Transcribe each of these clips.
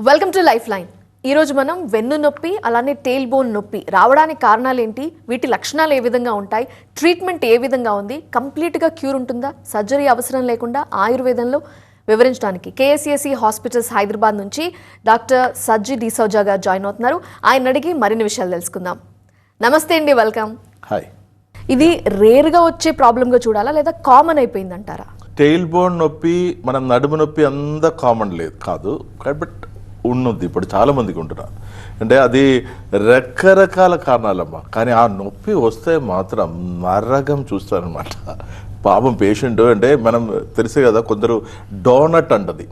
Welcome to life line. ఈరోజు మనం వెన్ను నొప్పి అలానే టెయిల్ బోన్ నొప్పి రావడానికి కారణాలు ఏంటి, వీటి లక్షణాలు ఏ విధంగా ఉంటాయి, ట్రీట్మెంట్ ఏ విధంగా ఉంది, కంప్లీట్గా క్యూర్ ఉంటుందా, సర్జరీ అవసరం లేకుండా ఆయుర్వేదంలో వివరించడానికి కేఎస్సిఎస్సి హాస్పిటల్స్ హైదరాబాద్ నుంచి డాక్టర్ సజ్జి డిసౌజా గారు జాయిన్ అవుతున్నారు. ఆయన అడిగి మరిన్ని విషయాలు తెలుసుకుందాం. నమస్తే అండి, వెల్కమ్. హాయ్. ఇది రేర్గా వచ్చే ప్రాబ్లంగా చూడాలా లేదా కామన్ అయిపోయిందంటారా? టెయిల్ బోన్ నొప్పి మనం నడుము నొప్పి అంత కామన్ కాదు, బట్ ఉన్నది ఇప్పుడు చాలా మందికి ఉంటున్నారు. అంటే అది రకరకాల కారణాలమ్మా, కానీ ఆ నొప్పి వస్తే మాత్రం నరకం చూస్తారనమాట. పాపం పేషెంట్ అంటే మనం తెలుసే కదా, కొందరు డోనట్ అంటది.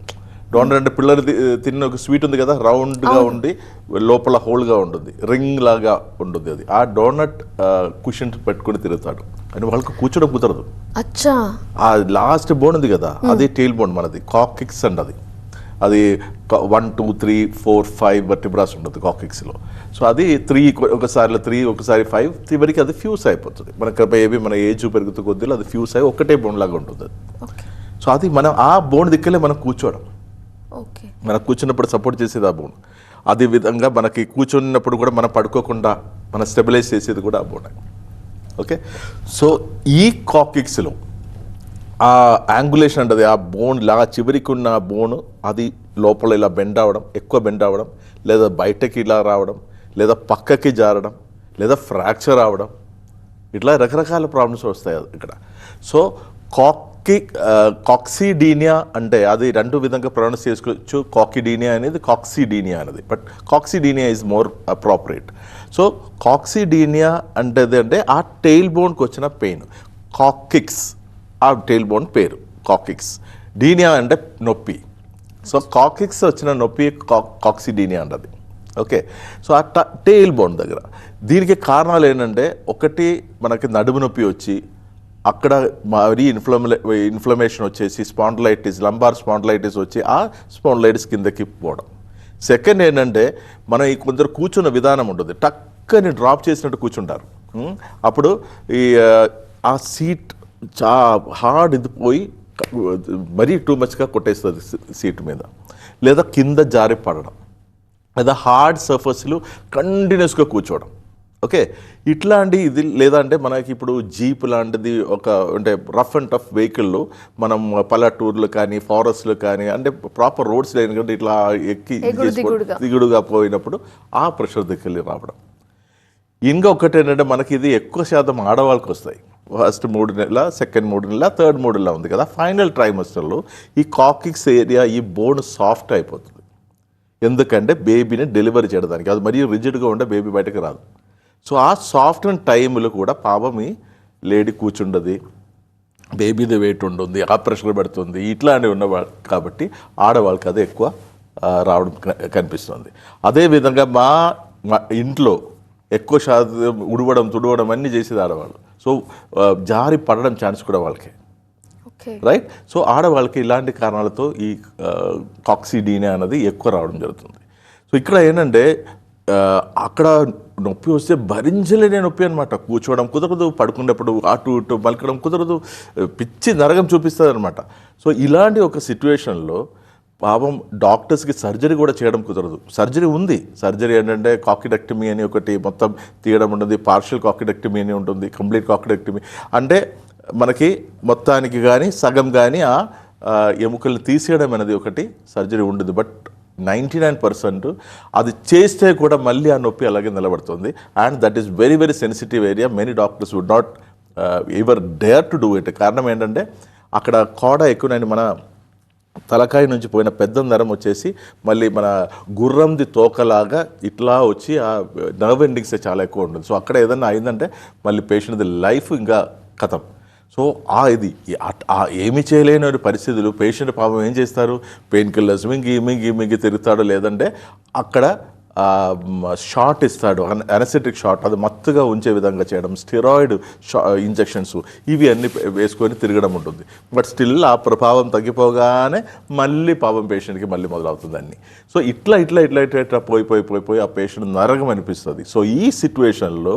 డోనట్ అంటే పిల్లలు తిన్న ఒక స్వీట్ ఉంది కదా, రౌండ్గా ఉండి లోపల హోల్గా ఉంటుంది, రింగ్ లాగా ఉంటుంది. అది ఆ డోనట్ కుషన్ పెట్టుకుని తిరుగుతాడు అని వాళ్ళకి కూర్చోడం కుదరదు. అచ్చా, ఆ లాస్ట్ బోన్ ఉంది కదా, అది టెయిల్ బోన్ మనది, కాకిక్స్ అండి. అది 1 2 3 4 5 వర్టిబ్రాస్ ఉంటుంది కాకిక్స్లో. సో అది 3 ఒకసారి 3 ఒకసారి 5 చివరికి అది ఫ్యూస్ అయిపోతుంది. మనకి ఏవి మన ఏజ్ పెరుగుతూ కొద్దిలో అది ఫ్యూస్ అయి ఒకటే బోన్ లాగా ఉంటుంది అది. సో అది మనం ఆ బోన్ దిక్కలే మనం కూర్చోవడం, మనం కూర్చున్నప్పుడు సపోర్ట్ చేసేది ఆ బోన్. అదే విధంగా మనకి కూర్చున్నప్పుడు కూడా మనం పడుకోకుండా మనం స్టెబిలైజ్ చేసేది కూడా ఆ బోన్. ఓకే, సో ఈ కాకిక్స్లో ఆ యాంగులేషన్ అంటే ఆ బోన్ లాగా చివరికి ఉన్న బోను అది లోపల ఇలా బెండ్ అవ్వడం, ఎక్కువ బెండ్ అవ్వడం, లేదా బయటకి ఇలా రావడం, లేదా పక్కకి జారడం, లేదా ఫ్రాక్చర్ అవ్వడం, ఇట్లా రకరకాల ప్రాబ్లమ్స్ వస్తాయి ఇక్కడ. సో కాక్సిడీనియా అంటే అది రెండు విధంగా ప్రొనౌన్స్ చేసుకోవచ్చు. కాకిడీనియా అనేది, కాక్సిడీనియా అనేది, but coccydynia is more appropriate. So coccydynia అంటే ఆ టెయిల్ బోన్కి వచ్చిన పెయిన్. కాకిక్స్ ఆ టెయిల్ బోన్ పేరు కాకిక్స్, డీనియా అంటే నొప్పి. సో కాకిక్స్ వచ్చిన నొప్పి కాక్సిడీనియా అంటది. ఓకే, సో ఆ టెయిల్ బోన్ దగ్గర దీనికి కారణాలు ఏంటంటే, ఒకటి మనకి నడుము నొప్పి వచ్చి అక్కడ మరీ ఇన్ఫ్లమేషన్ వచ్చేసి స్పాండిలైటిస్, లంబార్ స్పాండిలైటిస్ వచ్చి ఆ స్పాండిలైటిస్ కిందకి పోవడం. సెకండ్ ఏంటంటే, మన ఈ కొందరు కూర్చున్న విధానం ఉంటుంది, టక్కని డ్రాప్ చేసినట్టు కూర్చుంటారు. అప్పుడు ఈ ఆ సీట్ హార్డ్ ఇది పోయి మరీ టూ మచ్గా కొట్టేస్తుంది సీట్ మీద, లేదా కింద జారి పడడం, లేదా హార్డ్ సర్ఫేస్లు కంటిన్యూస్గా కూర్చోవడం. ఓకే, ఇట్లాంటి ఇది లేదా అంటే మనకి ఇప్పుడు జీప్ లాంటిది ఒక అంటే రఫ్ అండ్ టఫ్ వెహికల్లో మనం పల్లెటూర్లు కానీ ఫారెస్ట్లు కానీ అంటే ప్రాపర్ రోడ్స్ లేని కంటే ఇట్లా ఎక్కి దిగుడుగా పోయినప్పుడు ఆ ప్రెషర్ దగ్గరికి రావడం. ఇంకొకటి ఏంటంటే, మనకి ఇది ఎక్కువ శాతం ఆడవాళ్ళకి వస్తాయి. ఫస్ట్ 3 నెలల, సెకండ్ 3 నెలల, థర్డ్ 3 నెలల ఉంది కదా, ఫైనల్ ట్రైమస్టర్లో ఈ కాకిక్స్ ఏరియా ఈ బోన్ సాఫ్ట్ అయిపోతుంది. ఎందుకంటే బేబీని డెలివరీ చేయడానికి, అది మరీ రిజిడ్గా ఉంటే బేబీ బయటకు రాదు. సో ఆ సాఫ్ట్ టైంలో కూడా పాపం ఈ లేడీ కూర్చుండదు, బేబీది వెయిట్ ఉంటుంది, ఆ ప్రెషర్ పెడుతుంది, ఇట్లాంటివి ఉన్నవాళ్ళు కాబట్టి ఆడవాళ్ళకి అదే ఎక్కువ రావడం కనిపిస్తుంది. అదేవిధంగా మా ఇంట్లో ఎక్కువ శాతం ఉడవడం తుడవడం అన్నీ చేసేది ఆడవాళ్ళు. సో జారి పడడం ఛాన్స్ కూడా వాళ్ళకి, రైట్. సో ఆడవాళ్ళకి ఇలాంటి కారణాలతో ఈ కాక్సిడీనియా అనేది ఎక్కువ రావడం జరుగుతుంది. సో ఇక్కడ ఏంటంటే, అక్కడ నొప్పి వస్తే భరించలేని నొప్పి అనమాట. కూర్చోవడం కుదరదు, పడుకునేప్పుడు అటు ఇటు మలకడం కుదరదు, పిచ్చి నరకం చూపిస్తుంది అనమాట. సో ఇలాంటి ఒక సిచ్యువేషన్లో పాపం డాక్టర్స్కి సర్జరీ కూడా చేయడం కుదరదు. సర్జరీ ఉంది, సర్జరీ ఏంటంటే కాకిడెక్టమీ అని ఒకటి మొత్తం తీయడం ఉంటుంది, పార్షియల్ కాకిడెక్టమీ అని ఉంటుంది, కంప్లీట్ కాకిడెక్టమీ అంటే మనకి మొత్తానికి కానీ సగం కానీ ఆ ఎముకల్ని తీసేయడం అనేది ఒకటి సర్జరీ ఉంటుంది. బట్ 99% అది చేస్తే కూడా మళ్ళీ ఆ నొప్పి అలాగే నిలబడుతుంది. And that is very very sensitive area. Many doctors would not ever dare to do it. కారణం ఏంటంటే, అక్కడ కోడ ఎక్కువ మన తలకాయ నుంచి పోయిన పెద్ద నరం వచ్చేసి మళ్ళీ మన గుర్రంది తోకలాగా ఇట్లా వచ్చి ఆ నర్వ్ ఎండింగ్స్ చాలా ఎక్కువ ఉంటుంది. సో అక్కడ ఏదన్నా అయిందంటే మళ్ళీ పేషెంట్ది లైఫ్ ఇంకా కథం. సో ఇది ఏమి చేయలేని పరిస్థితులు పేషెంట్ పాపం ఏం చేస్తారు, పెయిన్ కిల్లర్స్ మింగి తిరుగుతాడు, లేదంటే అక్కడ షార్ట్ ఇస్తాడు, అనెస్థెటిక్ షార్ట్, అది మత్తుగా ఉంచే విధంగా చేయడం, స్టెరాయిడ్ ఇంజెక్షన్స్ ఇవి అన్నీ వేసుకొని తిరగడం ఉంటుంది. బట్ స్టిల్ ఆ ప్రభావం తగ్గిపోగానే మళ్ళీ పాపం పేషెంట్కి మళ్ళీ మొదలవుతుంది అన్నీ. సో ఇట్లా పోయి ఆ పేషెంట్ నరకం అనిపిస్తుంది. సో ఈ సిచ్యువేషన్లో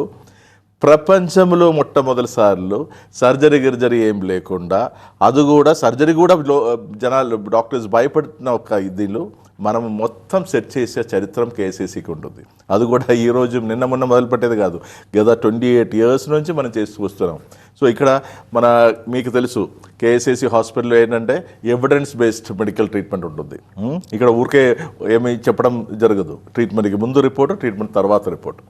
ప్రపంచంలో మొట్టమొదటిసార్లు సర్జరీ ఏం లేకుండా, అది కూడా సర్జరీ కూడా జనాలు డాక్టర్స్ భయపడుతున్న ఒక ఇదిలో మనం మొత్తం సెట్ చేసే చరిత్రం కేఎస్ఏసీకి ఉంటుంది. అది కూడా ఈరోజు నిన్న మొన్న మొదలుపెట్టేది కాదు, గత 28 years నుంచి మనం చేస్తూ వస్తున్నాం. సో ఇక్కడ మీకు తెలుసు కేఎస్ఏసీ హాస్పిటల్లో ఏంటంటే ఎవిడెన్స్ బేస్డ్ మెడికల్ ట్రీట్మెంట్ ఉంటుంది. ఇక్కడ ఊరికే ఏమి చెప్పడం జరగదు, ట్రీట్మెంట్కి ముందు రిపోర్టు, ట్రీట్మెంట్ తర్వాత రిపోర్టు.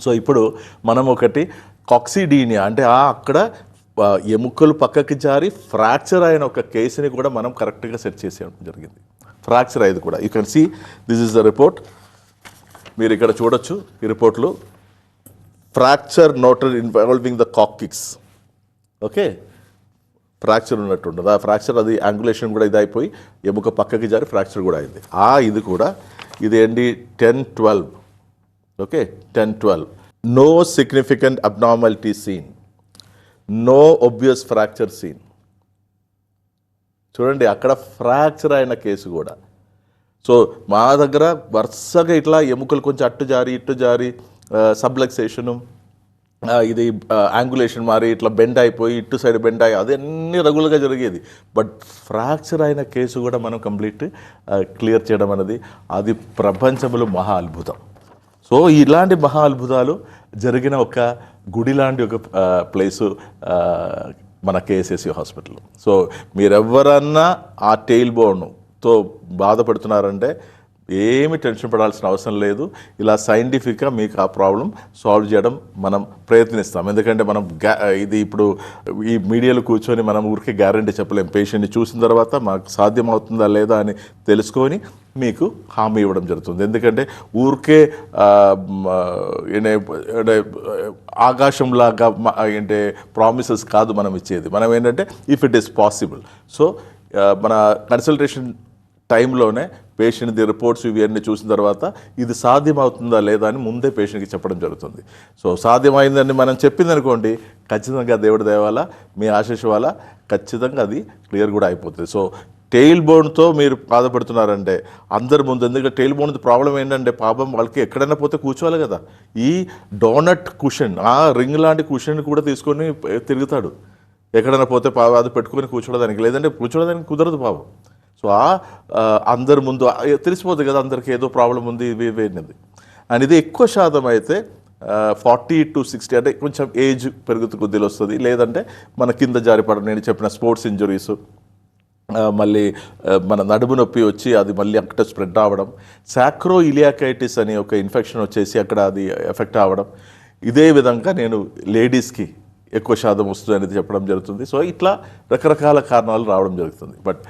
సో ఇప్పుడు మనం ఒకటి కాక్సిడీనియా అంటే అక్కడ ఎముకలు పక్కకి జారి ఫ్రాక్చర్ అయిన ఒక కేసుని కూడా మనం కరెక్ట్గా సెట్ చేసేయడం జరిగింది. ఫ్రాక్చర్ అయ్యేది కూడా you can see this is the report. మీరు ఇక్కడ చూడొచ్చు ఈ రిపోర్ట్లో fracture noted involving the coccyx. Okay, fracture ఉన్నట్టుండదు. ఆ ఫ్రాక్చర్ అది యాంగులేషన్ కూడా ఇది అయిపోయి ఎముక పక్కకి జారి ఫ్రాక్చర్ కూడా అయింది. ఇది కూడా ఇది ఏంటి 10-12. Okay, 10-12. No significant abnormality seen, no obvious fracture seen. చూడండి అక్కడ ఫ్రాక్చర్ అయిన కేసు కూడా. సో మా దగ్గర వరుసగా ఇట్లా ఎముకలు కొంచెం అట్టు జారి ఇట్టు జారి సబ్లక్సేషను ఇది యాంగులేషన్ మారి ఇట్లా బెండ్ అయిపోయి ఇటు సైడ్ బెండ్ అయ్యి అది అన్ని రెగ్యులర్గా జరిగేది. బట్ ఫ్రాక్చర్ అయిన కేసు కూడా మనం కంప్లీట్ క్లియర్ చేయడం అనేది అది ప్రపంచంలో మహా అద్భుతం. సో ఇలాంటి మహా అద్భుతాలు జరిగిన ఒక గుడి లాంటి ఒక ప్లేసు మన కేఎస్ఏసీ హాస్పిటల్. సో మీరెవరన్నా ఆ టెయిల్ బోన్తో బాధపడుతున్నారంటే ఏమి టెన్షన్ పడాల్సిన అవసరం లేదు. ఇలా సైంటిఫిక్గా మీకు ఆ ప్రాబ్లం సాల్వ్ చేయడం మనం ప్రయత్నిస్తాం. ఎందుకంటే మనం ఇది ఇప్పుడు ఈ మీడియాలో కూర్చొని మనం ఊరికే గ్యారంటీ చెప్పలేం. పేషెంట్ని చూసిన తర్వాత మాకు సాధ్యమవుతుందా లేదా అని తెలుసుకొని మీకు హామీ ఇవ్వడం జరుగుతుంది. ఎందుకంటే ఊరికే ఆకాశంలాగా అంటే ప్రామిసెస్ కాదు మనం ఇచ్చేది. మనం ఏంటంటే if it is possible. So మన కన్సల్టేషన్ టైంలోనే పేషెంట్ది రిపోర్ట్స్ ఇవన్నీ చూసిన తర్వాత ఇది సాధ్యమవుతుందా లేదా అని ముందే పేషెంట్కి చెప్పడం జరుగుతుంది. సో సాధ్యమైందని మనం చెప్పింది అనుకోండి, ఖచ్చితంగా దేవుడి దయ వల్ల మీ ఆశీస్ వల్ల ఖచ్చితంగా అది క్లియర్ కూడా అయిపోతుంది. సో టెయిల్ బోన్తో మీరు బాధపడుతున్నారంటే అందరి ముందు, ఎందుకంటే టెయిల్ బోన్ ప్రాబ్లం ఏంటంటే పాపం వాళ్ళకి ఎక్కడైనా పోతే కూర్చోవాలి కదా. ఈ డోనట్ కుషన్, రింగ్ లాంటి కుషన్ కూడా తీసుకొని తిరుగుతాడు. ఎక్కడైనా పోతే అది పెట్టుకొని కూర్చోడానికి, లేదంటే కూర్చోడానికి కుదరదు పాపం. సో అందరి ముందు తెలిసిపోతుంది కదా అందరికి ఏదో ప్రాబ్లం ఉంది ఇవి అనేది. అండ్ ఇది ఎక్కువ శాతం అయితే 40 to 60 అంటే కొంచెం ఏజ్ పెరుగుతూ కొద్దిలో వస్తుంది. లేదంటే మన కింద జారిపడడం, నేను చెప్పిన స్పోర్ట్స్ ఇంజురీస్, మళ్ళీ మన నడుము నొప్పి వచ్చి అది మళ్ళీ అక్కడ స్ప్రెడ్ అవ్వడం, సాక్రో ఇలియాకైటిస్ అని ఒక ఇన్ఫెక్షన్ వచ్చేసి అక్కడ అది ఎఫెక్ట్ అవ్వడం. ఇదే విధంగా నేను లేడీస్కి ఎక్కువ శాతం వస్తుంది అనేది చెప్పడం జరుగుతుంది. సో ఇట్లా రకరకాల కారణాలు రావడం జరుగుతుంది. బట్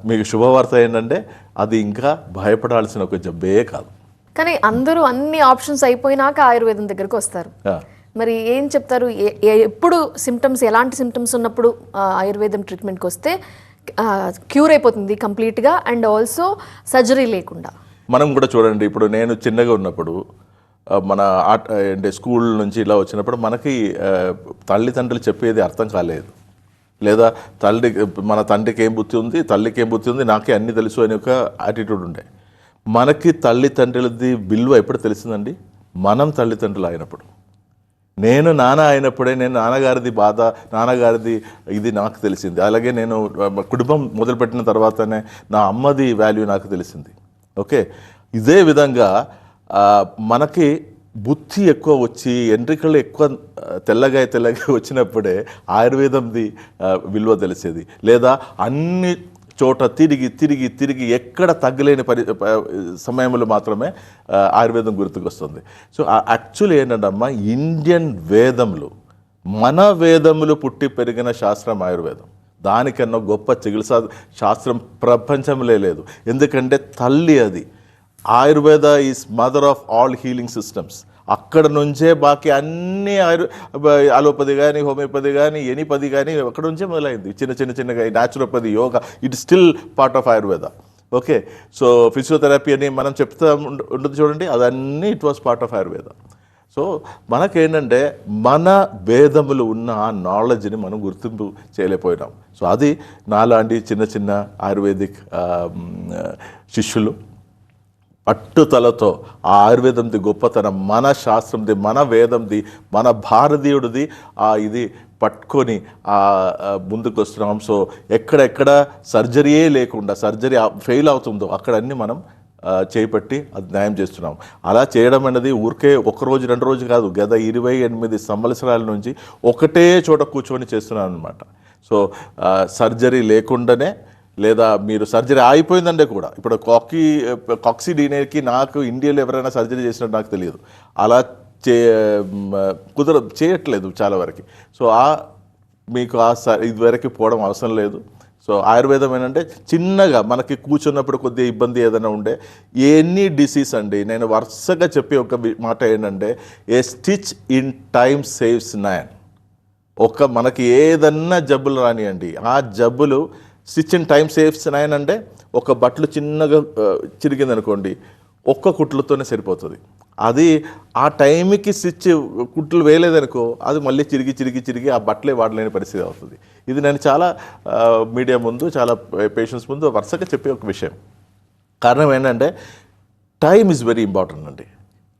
మీకు శుభవార్త ఏంటంటే అది ఇంకా భయపడాల్సిన ఒక జబ్బే కాదు. కానీ అందరూ అన్ని ఆప్షన్స్ అయిపోయినాక ఆయుర్వేదం దగ్గరకు వస్తారు. మరి ఏం చెప్తారు, ఎప్పుడు సిమ్టమ్స్, ఎలాంటి సిమ్టమ్స్ ఉన్నప్పుడు ఆయుర్వేదం ట్రీట్మెంట్కి వస్తే క్యూర్ అయిపోతుంది కంప్లీట్గా అండ్ ఆల్సో సర్జరీ లేకుండా? మనం కూడా చూడండి, ఇప్పుడు నేను చిన్నగా ఉన్నప్పుడు మన అంటే స్కూల్ నుంచి ఇలా వచ్చినప్పుడు మనకి తల్లిదండ్రులు చెప్పేది అర్థం కాలేదు. లేదా మన తండ్రికి ఏం బుద్ధి ఉంది, తల్లికి ఏం బుద్ధి ఉంది, నాకే అన్నీ తెలుసు అనే ఒక యాటిట్యూడ్ ఉండే. మనకి తల్లిదండ్రులది విలువ ఎప్పుడు తెలిసిందండి? మనం తల్లిదండ్రులు అయినప్పుడు. నేను నాన్న అయినప్పుడే నేను నాన్నగారిది బాధ, నాన్నగారిది ఇది నాకు తెలిసింది. అలాగే నేను కుటుంబం మొదలుపెట్టిన తర్వాతనే నా అమ్మది వాల్యూ నాకు తెలిసింది. ఓకే, ఇదే విధంగా మనకి బుద్ధి ఎక్కువ వచ్చి ఎంట్రికలు ఎక్కువ తెల్లగా వచ్చినప్పుడే ఆయుర్వేదంది విలువ తెలిసేది. లేదా అన్ని చోట తిరిగి ఎక్కడ తగ్గలేని సమయంలో మాత్రమే ఆయుర్వేదం గుర్తుకొస్తుంది. సో యాక్చువల్లీ ఏంటంటమ్మా, ఇండియన్ వేదములు, మన వేదములు పుట్టి పెరిగిన శాస్త్రం ఆయుర్వేదం. దానికన్నా గొప్ప చికిత్సా శాస్త్రం ప్రపంచంలో లేదు. ఎందుకంటే తల్లి అది. Ayurveda is mother of all healing systems. అక్కడ నుంచే బాకీ అన్నీ అలోపతి కానీ, హోమియోపతి కానీ, ఎనిపతి కానీ అక్కడ నుంచే మొదలైంది. చిన్నగా naturopathy, yoga, it still part of Ayurveda. Okay, so physiotherapy అని మనం చెప్తా ఉంటుంది చూడండి, అదన్నీ it was part of Ayurveda. So మనకేంటంటే మన వేదములు ఉన్న ఆ నాలెడ్జ్ని మనం గుర్తింపు చేయలేకపోయినాం. సో అది నాలాంటి చిన్న ఆయుర్వేదిక్ శిష్యులు పట్టుదలతో ఆ ఆయుర్వేదంది గొప్పతనం, మన శాస్త్రంది, మన వేదంది, మన భారతీయుడిది ఇది పట్టుకొని ముందుకు వస్తున్నాం. సో ఎక్కడెక్కడ సర్జరీయే లేకుండా సర్జరీ ఫెయిల్ అవుతుందో అక్కడ అన్నీ మనం చేపట్టి అది న్యాయం చేస్తున్నాం. అలా చేయడం అనేది ఊరికే ఒక రోజు 2 రోజు కాదు, గత 28 సంవత్సరాల నుంచి ఒకటే చోట కూర్చొని చేస్తున్నాను అనమాట. సో సర్జరీ లేకుండానే, లేదా మీరు సర్జరీ అయిపోయిందంటే కూడా, ఇప్పుడు కాక్సిడీనియాకి నాకు ఇండియాలో ఎవరైనా సర్జరీ చేసినట్టు నాకు తెలియదు. అలా చేయట్లేదు చాలా వరకు. సో మీకు ఇదివరకు పోవడం అవసరం లేదు. సో ఆయుర్వేదం ఏంటంటే చిన్నగా మనకి కూర్చున్నప్పుడు కొద్దిగా ఇబ్బంది ఏదైనా ఉండే ఎనీ డిసీజ్ అండి, నేను వరుసగా చెప్పే ఒక మాట ఏంటంటే ఏ స్టిచ్ ఇన్ టైమ్ సేవ్స్ 9. మనకి ఏదన్నా జబ్బులు రానియండి, ఆ జబ్బులు స్టిచ్ ఇన్ టైమ్ సేవ్స్ 9 అంటే ఒక బట్టలు చిన్నగా చిరిగింది అనుకోండి, ఒక్క కుట్లతోనే సరిపోతుంది. అది ఆ టైంకి స్టిచ్ కుట్లు వేయలేదనుకో అది మళ్ళీ చిరిగి ఆ బట్టలే వాడలేని పరిస్థితి అవుతుంది. ఇది నేను చాలా మీడియా ముందు, చాలా పేషెంట్స్ ముందు వరుసగా చెప్పే ఒక విషయం. కారణం ఏంటంటే టైం ఈజ్ వెరీ ఇంపార్టెంట్ అండి.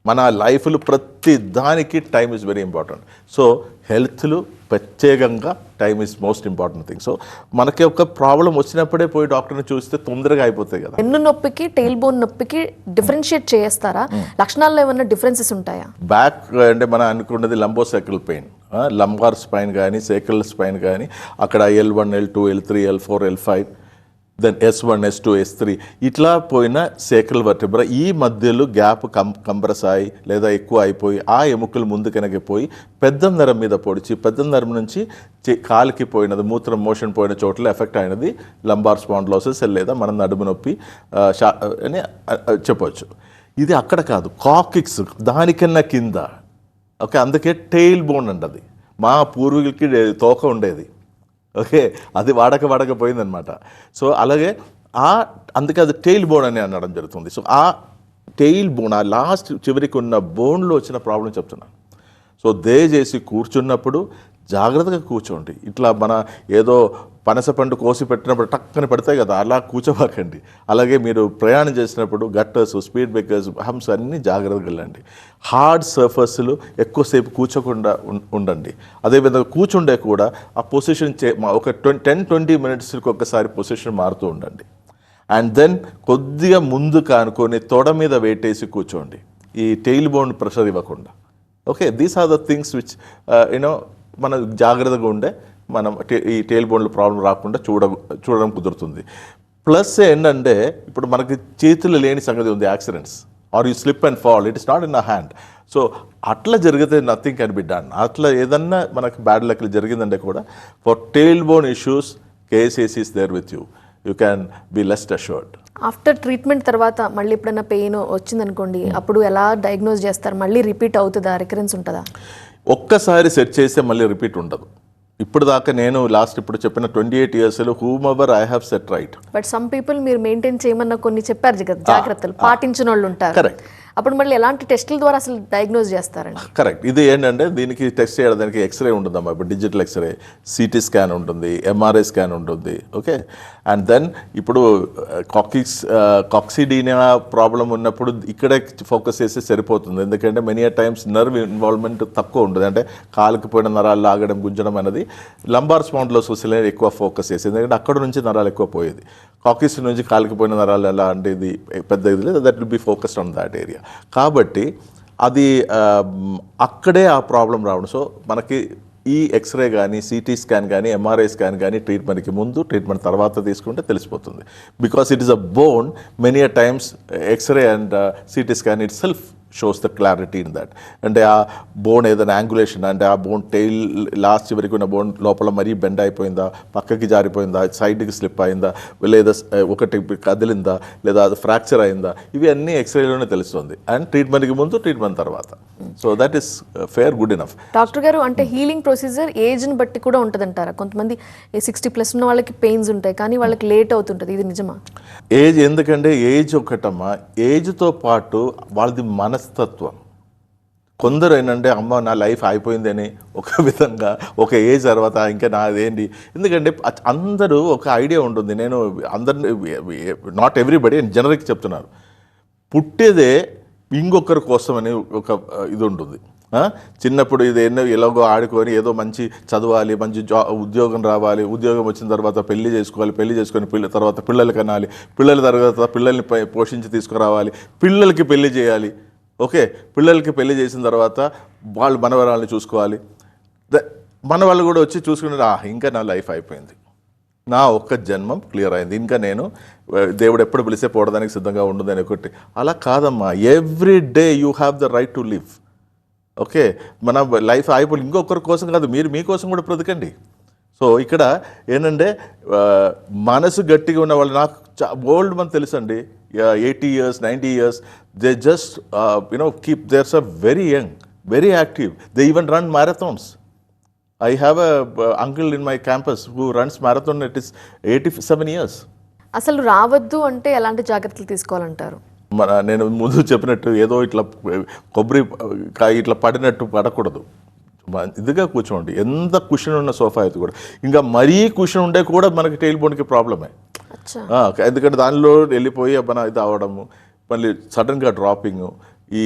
మన లైఫ్లో ప్రతి దానికి time is very important. So హెల్త్లో ప్రత్యేకంగా time is most important thing. So మనకి ఒక ప్రాబ్లం వచ్చినప్పుడే పోయి డాక్టర్ని చూస్తే తొందరగా అయిపోతాయి కదా. వెన్ను నొప్పికి టెయిల్ బోన్ నొప్పికి డిఫరెన్షియేట్ చేస్తారా? లక్షణాల్లో ఏమైనా డిఫరెన్సెస్ ఉంటాయా? బ్యాక్ అంటే మనం అనుకున్నది లంబోసైకల్ పెయిన్, లంబార్ స్పైన్ కానీ సేకల్ స్పైన్ కానీ అక్కడ L1, L2, L3, L4, L5, then S1, S2, S3 ఇట్లా పోయిన సేకల్ వర్టెబ్రా ఈ మధ్యలో గ్యాప్ కంప్రెస్ అయ్యి లేదా ఎక్కువ అయిపోయి ఆ ఎముకలు ముందుకెనక్కి పోయి పెద్ద నరం మీద పొడిచి పెద్ద నరం నుంచి కాలికి పోయినది మూత్రం మోషన్ పోయిన చోట్ల ఎఫెక్ట్ అయినది లంబార్ స్పాండిలోసిస్ లేదా మన నడుము నొప్పి అని చెప్పవచ్చు. ఇది అక్కడ కాదు, కాకిక్స్ దానికన్నా కింద. ఓకే, అందుకే టెయిల్ బోన్ అంటది. మా పూర్వీకులకి తోక ఉండేది, ఓకే, అది వాడకపోయిందనమాట. సో అలాగే అందుకే అది టెయిల్ బోన్ అని అనడం జరుగుతుంది. సో ఆ టెయిల్ బోన్, ఆ లాస్ట్ చివరికి ఉన్న బోన్లో వచ్చిన ప్రాబ్లం చెప్తున్నాను. సో దయచేసి కూర్చున్నప్పుడు జాగ్రత్తగా కూర్చోండి. ఇట్లా మన ఏదో పనసపండు కోసి పెట్టినప్పుడు టక్కని పడతాయి కదా, అలా కూర్చోబాకండి. అలాగే మీరు ప్రయాణం చేసినప్పుడు గట్టర్స్, స్పీడ్ బ్రేకర్స్, హంప్స్ అన్నీ జాగ్రత్తగా వెళ్ళండి. హార్డ్ సర్ఫేస్లు ఎక్కువసేపు కూర్చోకుండా ఉండండి. అదేవిధంగా కూర్చుండే కూడా ఆ పొజిషన్ ఒక 10-20 మినిట్స్కి ఒకసారి పొజిషన్ మారుతూ ఉండండి. అండ్ దెన్ కొద్దిగా ముందు కానుకొని తొడ మీద వేటేసి కూర్చోండి, ఈ టెయిల్ బోన్ ప్రెషర్ ఇవ్వకుండా. Okay, these are the things which మనం జాగ్రత్తగా ఉండే మనం ఈ టెయిల్ బోన్ల ప్రాబ్లం రాకుండా చూడడం కుదురుతుంది. ప్లస్ ఏంటంటే ఇప్పుడు మనకి చేతులు లేని సంగతి ఉంది, accidents or you slip and fall, it is not in a hand. So అట్లా జరిగితే నథింగ్ కెన్ బి డన్. అట్లా ఏదన్నా మనకి బ్యాడ్ లక్ జరిగిందంటే కూడా for tail bone issues KSAC is there with you. You can be less assured. After treatment తర్వాత మళ్ళీ ఎప్పుడైనా పెయిన్ వచ్చిందనుకోండి, అప్పుడు ఎలా డయాగ్నోస్ చేస్తారు? మళ్ళీ రిపీట్ అవుతుందా, రికరెన్స్ ఉంటుందా? ఒక్కసారి సెట్ చేస్తే మళ్ళీ రిపీట్ ఉండదు. ఇప్పుడు దాకా నేను ఇప్పుడు చెప్పిన 28 yearsలో whom ever I have set right. But some people మీరు మెయింటైన్ చేయమన్న కొన్ని చెప్పారు కదా జాగ్రత్తలు, పాటించిన వాళ్ళు ఉంటారు. కరెక్ట్. అప్పుడు మళ్ళీ ఎలాంటి టెస్టుల ద్వారా అసలు డయాగ్నోస్ చేస్తారండి? కరెక్ట్. ఇది ఏంటంటే దీనికి టెస్ట్ చేయడానికి ఎక్స్రే ఉంటుందమ్మా. ఇప్పుడు డిజిటల్ ఎక్స్రే, CT స్కాన్ ఉంటుంది, MRI స్కాన్ ఉంటుంది. ఓకే, అండ్ దెన్ ఇప్పుడు కాక్సిడీనియా ప్రాబ్లం ఉన్నప్పుడు ఇక్కడే ఫోకస్ చేస్తే సరిపోతుంది. ఎందుకంటే మెనీ టైమ్స్ నర్వ్ ఇన్వాల్వ్మెంట్ తక్కువ ఉంటుంది. అంటే కాలుకి పోయిన నరాలు లాగడం, గుంజడం అనేది లంబార్ స్పాండిలోసిస్లో ఎక్కువ ఫోకస్ చేసేది. ఎందుకంటే అక్కడ నుంచి నరాలు ఎక్కువ పోయేది. కాక్సిస్ నుంచి కాలుకి పోయిన నరాలు ఎలా అంటే ఇది పెద్ద ఇది లేదు, that will be focused on that area. కాబట్టి అది అక్కడే ఆ ప్రాబ్లం రావడం. సో మనకి ఈ ఎక్స్రే కానీ, CT స్కాన్ కానీ, MRI స్కాన్ కానీ ట్రీట్మెంట్కి ముందు, ట్రీట్మెంట్ తర్వాత తీసుకుంటే తెలిసిపోతుంది. Because it is a bone, many times x-ray and CT scan itself shows the clarity in that. అంటే ఆ బోన్ ఏదైనా యాంగులేషన్, అంటే ఆ బోన్ టెయిల్ లాస్ట్ చివరికి ఉన్న బోన్ లోపల మరీ బెండ్ అయిపోయిందా, పక్కకి జారిపోయిందా, సైడ్కి స్లిప్ అయిందా, లేదా ఒకటి కదిలిందా, లేదా అది ఫ్రాక్చర్ అయిందా, ఇవి అన్నీ ఎక్స్రేలోనే తెలుస్తుంది. అండ్ ట్రీట్మెంట్కి ముందు, ట్రీట్మెంట్ తర్వాత. So that is fair, good enough. Doctor గారు, అంటే హీలింగ్ ప్రొసీజర్ ఏజ్ని బట్టి కూడా ఉంటుంది అంటారా? కొంతమంది 60+ ఉన్న వాళ్ళకి పెయిన్స్ ఉంటాయి, కానీ వాళ్ళకి లేట్ అవుతుంటుంది, ఇది నిజమా? ఏజ్ ఎందుకంటే ఏజ్ ఒకటమ్మా, ఏజ్తో పాటు వాళ్ళది మనస్తత్వం. కొందరు ఏంటంటే అమ్మ నా లైఫ్ అయిపోయింది అని ఒక విధంగా, ఒక ఏజ్ తర్వాత ఇంకా నాదేంటి. ఎందుకంటే అందరూ ఒక ఐడియా ఉంటుంది. నేను అందరిని, నాట్ ఎవ్రీబడి, జనరిక్ చెప్తున్నారు, పుట్టేదే ఇంకొకరి కోసం అని ఒక ఇది ఉంటుంది. చిన్నప్పుడు ఇది ఎలాగో ఆడుకొని ఏదో మంచి చదవాలి, మంచి ఉద్యోగం రావాలి, ఉద్యోగం వచ్చిన తర్వాత పెళ్లి చేసుకోవాలి, పెళ్లి చేసుకొని తర్వాత పిల్లలు కనాలి, పిల్లల తర్వాత పిల్లల్ని పోషించి తీసుకురావాలి, పిల్లలకి పెళ్లి చేయాలి. ఓకే, పిల్లలకి పెళ్లి చేసిన తర్వాత వాళ్ళు మనవరాళ్ళని చూసుకోవాలి. మనవాళ్ళు కూడా వచ్చి చూసుకుని ఇంకా నా లైఫ్ అయిపోయింది, నా ఒక్క జన్మం క్లియర్ అయింది, ఇంకా నేను దేవుడు ఎప్పుడు పిలిస్తే పోవడానికి సిద్ధంగా ఉండదని ఒకటి. అలా కాదమ్మా, every day you have the right to live. Okay, మన లైఫ్ అయిపోయి ఇంకొకరి కోసం కాదు, మీరు మీకోసం కూడా బ్రతకండి. సో ఇక్కడ ఏంటంటే మనసు గట్టిగా ఉన్న వాళ్ళు, నాకు ఓల్డ్ మంది తెలుసు అండి, 80 years 90 years, they just keep theirs are very young, very active, they even run marathons. I have a uncle in my campus who runs marathon. It is 87 years. అసలు రావద్దు అంటే ఎలాంటి జాగ్రత్తలు తీసుకోవాలంటారు? నేను ముందు చెప్పినట్టు ఏదో ఇట్లా కొబ్బరి కాయ ఇట్లా పడినట్టు పడకూడదు, ఇదిగా కూర్చోండి. ఎంత కుషన్ ఉన్న సోఫా అయితే కూడా, ఇంకా మరీ కుషన్ ఉండే కూడా మనకి టైల్ బోన్కి ప్రాబ్లమే. ఎందుకంటే దానిలో వెళ్ళిపోయి మన ఇది అవ్వడము, మళ్ళీ సడన్గా డ్రాపింగ్, ఈ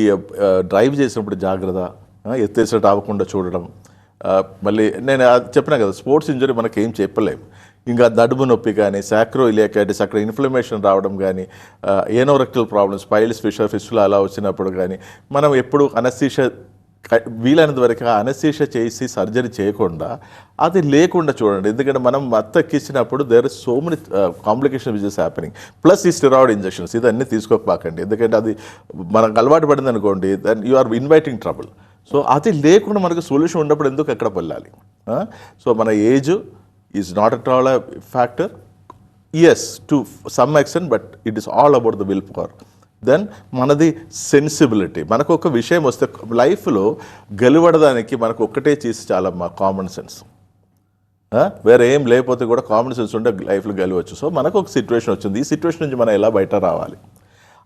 డ్రైవ్ చేసినప్పుడు జాగ్రత్త, ఎత్తేసేట అవ్వకుండా చూడడం. మళ్ళీ నేను చెప్పినా కదా, స్పోర్ట్స్ ఇంజరీ మనకి ఏం చెప్పలేము. ఇంకా నడుము నొప్పి కానీ, సాక్రోఇలియాకైటిస్, అక్కడ ఇన్ఫ్లమేషన్ రావడం కానీ, ఏనోరెక్టల్ ప్రాబ్లమ్స్, పైల్స్, ఫిస్టులా అలా వచ్చినప్పుడు కానీ, మనం ఎప్పుడు అనస్థీషియా వీలైనంత వరకు అనస్థీషియా చేసి సర్జరీ చేయకుండా అది లేకుండా చూడండి. ఎందుకంటే మనం మత్తెక్కించినప్పుడు there is so many complication which is happening. Plus ఈ స్టెరాయిడ్ ఇంజెక్షన్స్ ఇదన్నీ తీసుకోకపోకండి, ఎందుకంటే అది మనకు అలవాటు పడింది అనుకోండి, then you are inviting trouble. So అది లేకుండా మనకు సొల్యూషన్ ఉన్నప్పుడు ఎందుకు ఎక్కడ వెళ్ళాలి? సో మన age is not at all a factor, yes to some extent, but it is all about the will power. Then మనది సెన్సిబిలిటీ. మనకు ఒక విషయం వస్తే లైఫ్లో గెలవడడానికి మనకు ఒక్కటే చేసి చాలమ్మా, కామన్ సెన్స్. వేరే ఏం లేకపోతే కూడా కామన్ సెన్స్ ఉంటే లైఫ్లో గెలవచ్చు. సో మనకు ఒక సిచ్యువేషన్ వచ్చింది, ఈ సిచ్యువేషన్ నుంచి మనం ఎలా బయట రావాలి?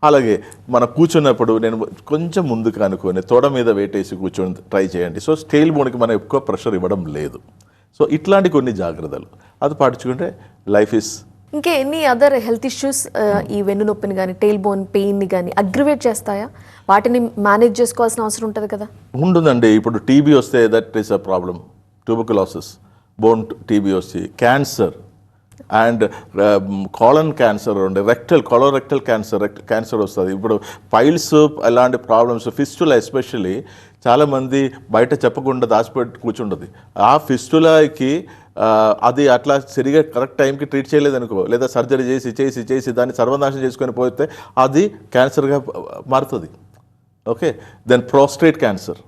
అలాగే మనం కూర్చున్నప్పుడు నేను కొంచెం ముందుకు అనుకొని తొడ మీద వెయిట్ వేసి కూర్చొని ట్రై చేయండి. సో టెయిల్ బోన్కి మనం ఎక్కువ ప్రెషర్ ఇవ్వడం లేదు. సో ఇట్లాంటి కొన్ని జాగ్రత్తలు అది పాటించుకుంటే లైఫ్ ఇస్. ఇంకా ఎన్ని అదర్ హెల్త్ ఇష్యూస్ ఈ వెన్ను నొప్పిని కానీ టెయిల్ బోన్ పెయిన్ని కానీ అగ్రివేట్ చేస్తాయా? వాటిని మేనేజ్ చేసుకోవాల్సిన అవసరం ఉంటుంది కదా? ఉంటుందండి. ఇప్పుడు టీబీ వస్తే that is a problem, tuberculosis, bone TB వచ్చి, క్యాన్సర్ అండ్ కాలన్ క్యాన్సర్ ఉండే, కొలోరెక్టల్ క్యాన్సర్ వస్తుంది. ఇప్పుడు పైల్స్ అలాంటి ప్రాబ్లమ్స్, ఫిస్టులా ఎస్పెషల్లీ చాలామంది బయట చెప్పకుండా దాచిపెట్టి కూర్చుంటుంది. ఆ ఫిస్టులాకి అది అట్లా సరిగా కరెక్ట్ టైంకి ట్రీట్ చేయలేదనుకో, లేదా సర్జరీ చేసి దాన్ని సర్వనాశనం చేసుకొని పోతే అది క్యాన్సర్గా మారుతుంది. ఓకే, దెన్ ప్రోస్టేట్ క్యాన్సర్,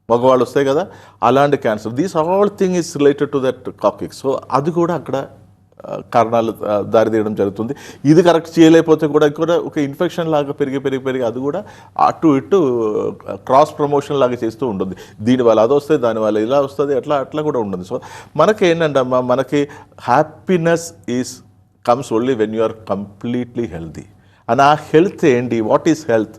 మగవాళ్ళు వస్తాయి కదా, అలాంటి cancer. These all thing is related to that కాకిక్. సో అది కూడా అక్కడ కారణాలు దారితీయడం జరుగుతుంది. ఇది కరెక్ట్ చేయలేకపోతే కూడా ఒక ఇన్ఫెక్షన్ లాగా పెరిగి అది కూడా అటు ఇటు క్రాస్ ప్రమోషన్ లాగా చేస్తూ ఉంటుంది. దీనివల్ల అది వస్తుంది, దానివల్ల ఇలా వస్తుంది, అట్లా కూడా ఉంటుంది. సో మనకి ఏంటంటే అమ్మా, మనకి happiness comes only when you are completely healthy. And ఆ హెల్త్ ఏంటి? What is health?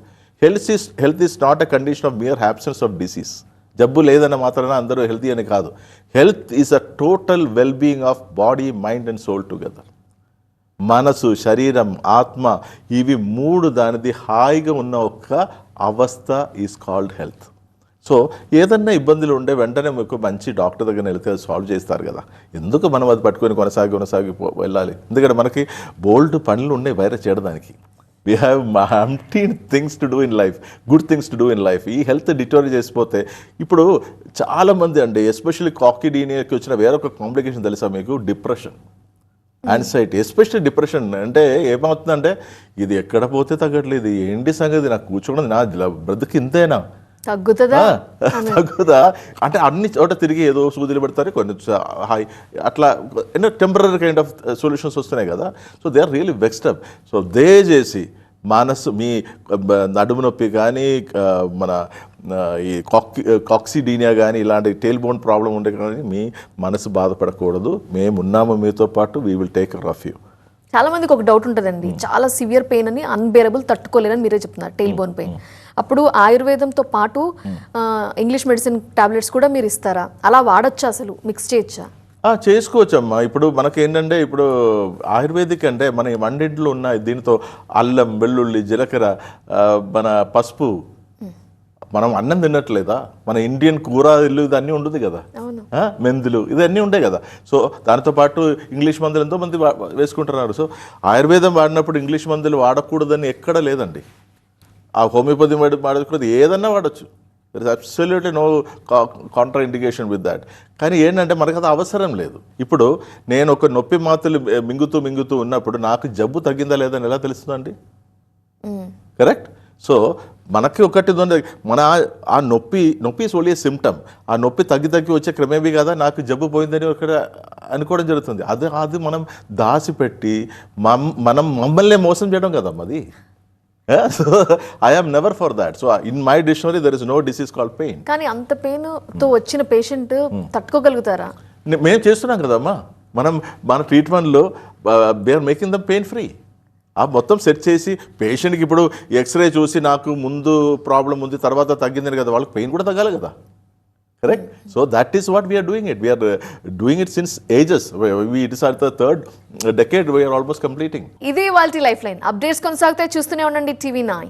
Health is not a condition of mere absence of disease. జబ్బు లేదన్న మాత్రాన అందరూ హెల్తీ అని కాదు. Health is a total wellbeing of body, mind and soul together. మనసు, శరీరం, ఆత్మ, ఇవి మూడు దానిది హాయిగా ఉన్న ఒక అవస్థ ఈజ్ కాల్డ్ హెల్త్. సో ఏదన్నా ఇబ్బందులు ఉండే వెంటనే మీకు మంచి డాక్టర్ దగ్గర వెళ్తే సాల్వ్ చేస్తారు కదా. ఎందుకు మనం అది పట్టుకొని కొనసాగి వెళ్ళాలి? ఎందుకంటే మనకి బోల్డ్ పనులు ఉన్నాయి వైరస్ చేయడానికి. We have umpteen things to do in life, good things to do in life. ఈ హెల్త్ డిటోరీ చేసిపోతే ఇప్పుడు చాలామంది అండి, ఎస్పెషల్లీ కాక్సిడీనియాకి వచ్చిన వేరొక కాంప్లికేషన్ తెలుసా మీకు? Depression, anxiety. ఎస్పెషల్లీ డిప్రెషన్ అంటే ఏమవుతుందంటే, ఇది ఎక్కడ పోతే తగ్గట్లేదు, ఏంటి సంగతి, నాకు కూర్చోవడం, నా బ్రతుకు ఇంతేనా, తగ్గుదా అంటే అన్ని చోట తిరిగి ఏదో సూదులు పెడతారు, కొన్ని అట్లా ఎన్నో టెంపరీ కైండ్ ఆఫ్ సొల్యూషన్స్ వస్తున్నాయి కదా. So they are really vexed up. So they చేసి మనసు, మీ నడుము నొప్పి కానీ, మన ఈ కాక్సిడీనియా కానీ, ఇలాంటి టెయిల్ బోన్ ప్రాబ్లం ఉండే కానీ మీ మనసు బాధపడకూడదు. మేము ఉన్నాము మీతో పాటు, we will take care of you. చాలా మందికి ఒక డౌట్ ఉంటుందండి, చాలా సివియర్ పెయిన్ అని, అన్బేరబుల్, తట్టుకోలేరని మీరే చెప్తున్నారు టెయిల్ బోన్ పెయిన్. అప్పుడు ఆయుర్వేదంతో పాటు ఇంగ్లీష్ మెడిసిన్ టాబ్లెట్స్ కూడా మీరు ఇస్తారా? అలా వాడచ్చా, అసలు మిక్స్ చేయొచ్చా? చేసుకోవచ్చమ్మా. ఇప్పుడు మనకి ఏంటంటే, ఇప్పుడు ఆయుర్వేదిక్ అంటే మన వంటింట్లో ఉన్న దీనితో అల్లం, వెల్లుల్లి, జీలకర్ర, మన పసుపు, మనం అన్నం తిన్నట్లేదా? మన ఇండియన్ కూర ఇల్లు ఇదన్నీ ఉంటుంది కదా, అవును. మెందులు ఇదన్నీ ఉంటాయి కదా. సో దానితో పాటు ఇంగ్లీష్ మందులు ఎంతోమంది వేసుకుంటున్నారు. సో ఆయుర్వేదం వాడినప్పుడు ఇంగ్లీష్ మందులు వాడకూడదని ఎక్కడ లేదండి. ఆ హోమియోపతి వాడకూడదు, ఏదన్నా వాడచ్చు. There is absolutely no contraindication with that. కానీ ఏంటంటే మనకు అది అవసరం లేదు. ఇప్పుడు నేను ఒక నొప్పి మాత్రలు మింగుతూ ఉన్నప్పుడు నాకు జబ్బు తగ్గిందా లేదని ఎలా తెలుస్తుందండి? కరెక్ట్. సో మనకి ఒకటి ఉంది, మన ఆ నొప్పి ఇస్ ఓన్లీ సిమ్టమ్. ఆ నొప్పి తగ్గి వచ్చే క్రమేమీ కదా నాకు జబ్బు పోయిందని ఒకటి అనుకోవడం జరుగుతుంది. అది మనం దాచిపెట్టి మనం మమ్మల్ని మోసం చేయడం కదమ్మా అది. So I am never for that. So in my dictionary there is no disease called pain. కానీ అంత పెయిన్ తో వచ్చిన పేషెంట్ తట్టుకోగలుగుతారా? మేము చేస్తున్నాం కదమ్మా. మన ట్రీట్మెంట్లో they are making them pain free. ఆ మొత్తం సెట్ చేసి పేషెంట్కి ఇప్పుడు ఎక్స్రే చూసి నాకు ముందు ప్రాబ్లం ఉంది తర్వాత తగ్గిందని కదా, వాళ్ళకి పెయిన్ కూడా తగ్గాలి కదా. Correct. So that is what we're doing it. We're doing it since ages. It is at the third decade we're almost completing. ఇది వాళ్ళ లైఫ్ లైన్. అప్డేట్స్ కొనసాగుతాయి, చూస్తూనే ఉండండి TV9.